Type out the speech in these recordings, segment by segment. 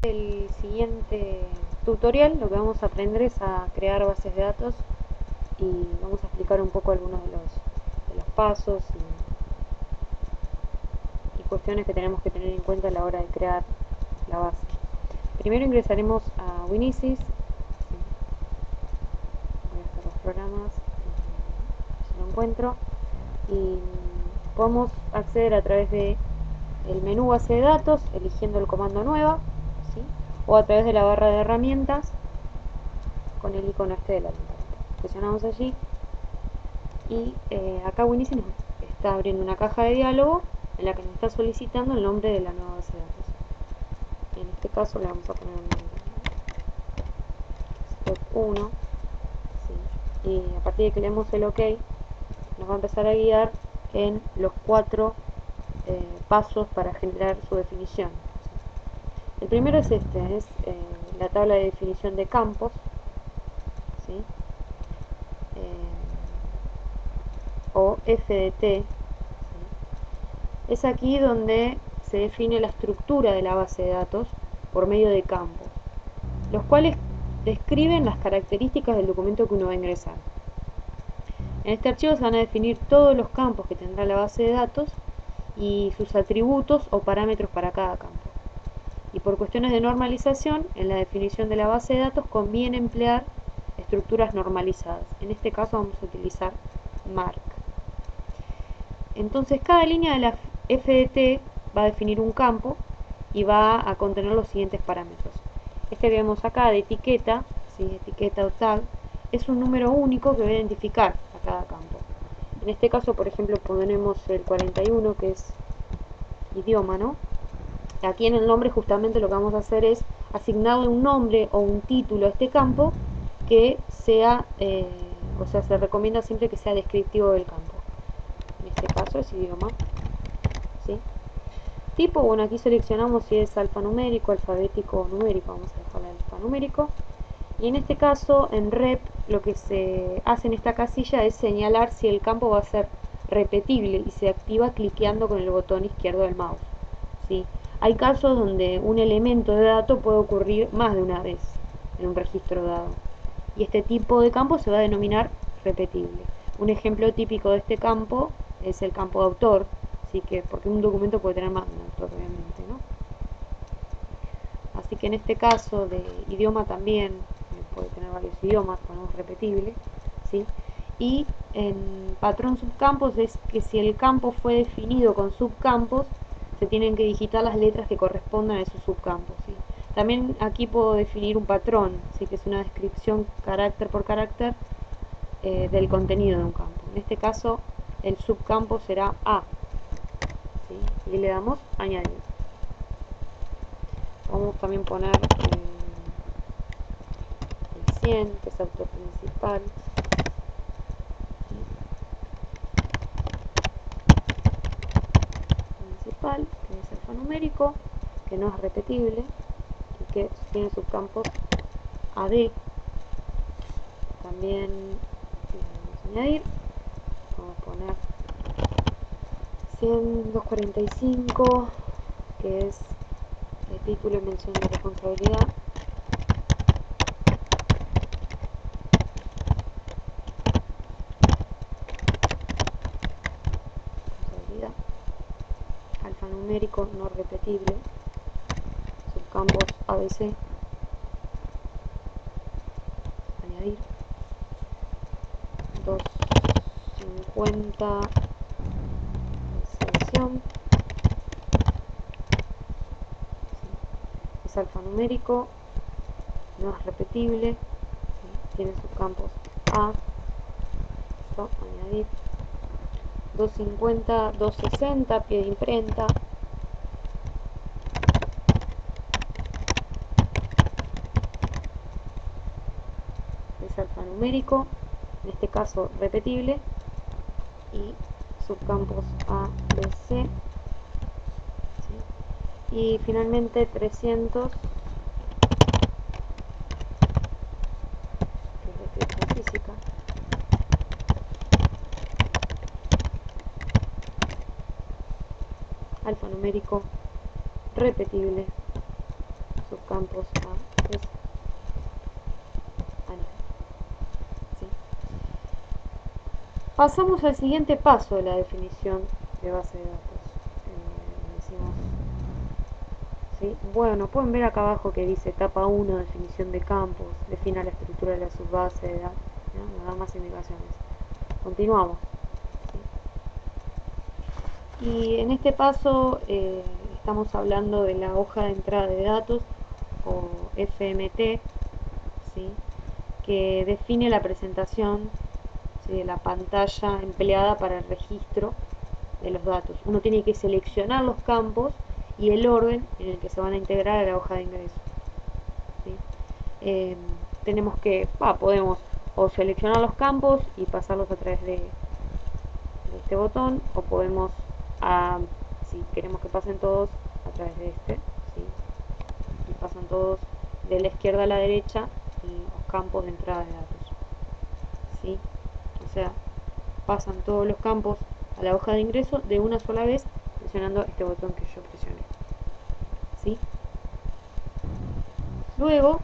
El siguiente tutorial lo que vamos a aprender es a crear bases de datos y vamos a explicar un poco algunos de los pasos y cuestiones que tenemos que tener en cuenta a la hora de crear la base. Primero ingresaremos a Winisys, voy a hacer los programas, si lo encuentro, y podemos acceder a través de el menú base de datos eligiendo el comando nueva, ¿sí? O a través de la barra de herramientas con el icono este de la ventana. Presionamos allí y acá Winisys nos está abriendo una caja de diálogo en la que nos está solicitando el nombre de la nueva base de datos. En este caso le vamos a poner un nombre step 1, ¿sí? Y a partir de que le demos el OK nos va a empezar a guiar en los 4 pasos para generar su definición. El primero es este, es la tabla de definición de campos, ¿sí? O FDT, ¿sí? Es aquí donde se define la estructura de la base de datos por medio de campos, los cuales describen las características del documento que uno va a ingresar. En este archivo se van a definir todos los campos que tendrá la base de datos y sus atributos o parámetros para cada campo. Y por cuestiones de normalización, en la definición de la base de datos conviene emplear estructuras normalizadas. En este caso vamos a utilizar MARC. Entonces cada línea de la FDT va a definir un campo y va a contener los siguientes parámetros. Este que vemos acá de etiqueta, ¿sí? Etiqueta o tag, es un número único que va a identificar a cada campo. En este caso, por ejemplo, ponemos el 41, que es idioma, ¿no? Aquí en el nombre justamente lo que vamos a hacer es asignarle un nombre o un título a este campo que sea, o sea, se recomienda siempre que sea descriptivo del campo. En este caso es idioma, ¿sí? Tipo, bueno, aquí seleccionamos si es alfanumérico, alfabético o numérico, vamos a dejarle alfanumérico. Y en este caso, en rep, lo que se hace en esta casilla es señalar si el campo va a ser repetible y se activa cliqueando con el botón izquierdo del mouse, ¿sí? Hay casos donde un elemento de dato puede ocurrir más de una vez en un registro dado. Y este tipo de campo se va a denominar repetible. Un ejemplo típico de este campo es el campo de autor, ¿sí? Porque un documento puede tener más de un autor, obviamente, ¿no? Así que en este caso de idioma también puede tener varios idiomas, ponemos repetible, ¿sí? Y en patrón subcampos es que si el campo fue definido con subcampos, se tienen que digitar las letras que correspondan a esos subcampos, ¿sí? También aquí puedo definir un patrón, ¿sí? Que es una descripción carácter por carácter del contenido de un campo. En este caso el subcampo será A, ¿sí? Y le damos añadir. Vamos también poner el 100, que es autor principal. Principal, que es alfanumérico, que no es repetible y que tiene subcampos AD. También vamos a añadir, vamos a poner 100, 245, que es el título y mención de responsabilidad. Alfanumérico no repetible, subcampos ABC, añadir, 250, selección, es alfanumérico, no es repetible, ¿sí? Tiene subcampos A, esto, añadir, 250, 260, pie de imprenta, es alfanumérico, en este caso repetible, y subcampos A, B, C, ¿sí? Y finalmente 300, que es descripción física, alfanumérico, repetible, subcampos campos ¿sí? Pasamos al siguiente paso de la definición de base de datos. Decimos, ¿sí? Bueno, pueden ver acá abajo que dice etapa 1, definición de campos, defina la estructura de la subbase de datos, ¿no? Me da más indicaciones. Continuamos. ¿Sí? Y en este paso estamos hablando de la hoja de entrada de datos o FMT, ¿sí? Que define la presentación, ¿sí?, de la pantalla empleada para el registro de los datos. Uno tiene que seleccionar los campos y el orden en el que se van a integrar a la hoja de ingreso. ¿Sí? Tenemos que, podemos o seleccionar los campos y pasarlos a través de este botón, o podemos, si queremos que pasen todos, a través de este, ¿sí? Y pasan todos de la izquierda a la derecha los campos de entrada de datos, ¿sí? O sea, pasan todos los campos a la hoja de ingreso de una sola vez presionando este botón que yo presioné, ¿sí? Luego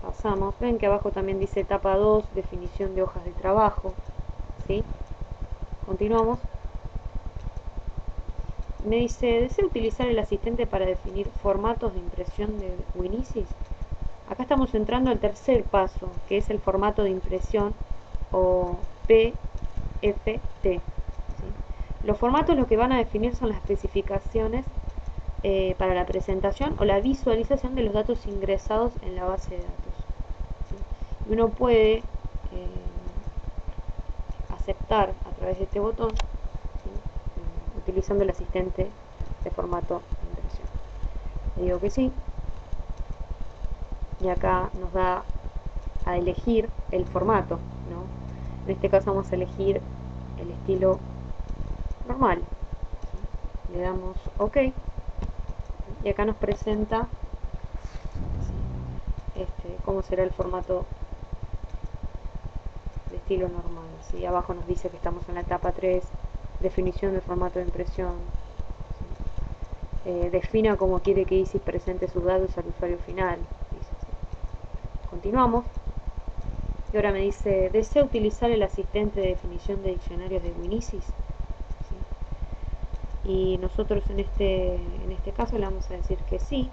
pasamos, ven que abajo también dice etapa 2, definición de hojas de trabajo, ¿sí? Continuamos. Me dice, ¿desea utilizar el asistente para definir formatos de impresión de Winisis? Acá estamos entrando al tercer paso, que es el formato de impresión o PFT. ¿Sí? Los formatos lo que van a definir son las especificaciones para la presentación o la visualización de los datos ingresados en la base de datos. ¿Sí? Y uno puede aceptar a través de este botón, ¿sí?, utilizando el asistente de formato de impresión. Le digo que sí. Y acá nos da a elegir el formato, ¿no? En este caso vamos a elegir el estilo normal. ¿Sí? Le damos OK. Y acá nos presenta, ¿sí?, cómo será el formato de estilo normal. ¿Sí? Abajo nos dice que estamos en la etapa 3, definición de formato de impresión. ¿Sí? Defina cómo quiere que ISIS presente sus datos al usuario final. Dice, ¿sí? Continuamos. Y ahora me dice, ¿desea utilizar el asistente de definición de diccionarios de Winisis? ¿Sí? Y nosotros en este caso le vamos a decir que sí.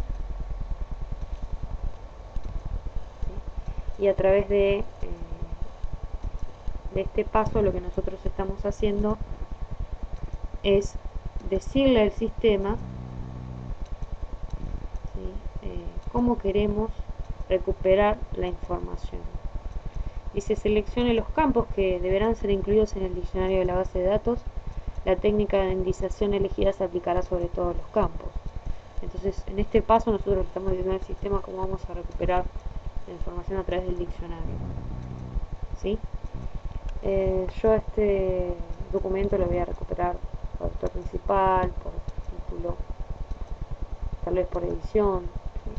¿Sí? Y a través de este paso lo que nosotros estamos haciendo es decirle al sistema, ¿sí?, cómo queremos recuperar la información. Dice, seleccione los campos que deberán ser incluidos en el diccionario de la base de datos. La técnica de indización elegida se aplicará sobre todos los campos. Entonces, en este paso nosotros estamos diciendo al sistema cómo vamos a recuperar la información a través del diccionario. ¿Sí? Yo este documento lo voy a recuperar por autor principal, por título, tal vez por edición. ¿Sí?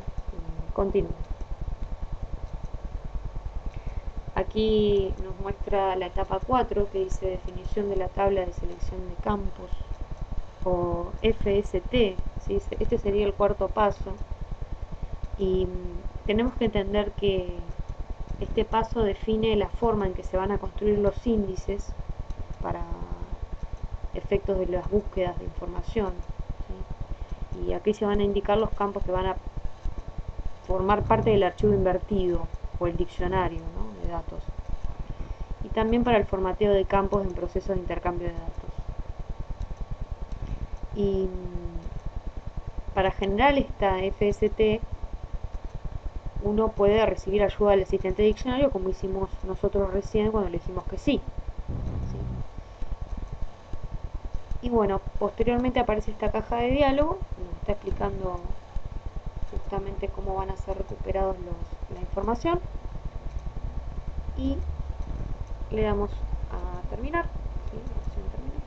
Continúo. Aquí nos muestra la etapa 4 que dice definición de la tabla de selección de campos o FST. ¿Sí? Este sería el cuarto paso y tenemos que entender que este paso define la forma en que se van a construir los índices para efectos de las búsquedas de información. ¿Sí? Y aquí se van a indicar los campos que van a formar parte del archivo invertido o el diccionario, ¿no?, de datos. Y también para el formateo de campos en procesos de intercambio de datos. Y para generar esta FST uno puede recibir ayuda del asistente de diccionario, como hicimos nosotros recién cuando le dijimos que sí. ¿Sí? Y bueno, posteriormente aparece esta caja de diálogo, nos está explicando justamente cómo van a ser recuperados la información. Y le damos a terminar, ¿sí?, la opción terminar.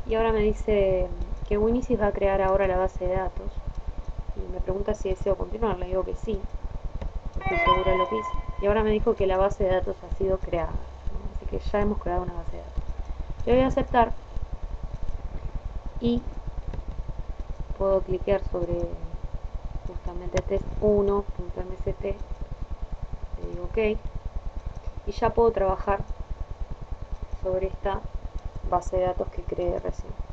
Y ahora me dice que Winisis va a crear ahora la base de datos. Y me pregunta si deseo continuar, le digo que sí, estoy segura de lo que hice. Y ahora me dijo que la base de datos ha sido creada, ¿no? Así que ya hemos creado una base de datos. Le voy a aceptar y puedo cliquear sobre justamente test1.mst, le digo ok, y ya puedo trabajar sobre esta base de datos que creé recién.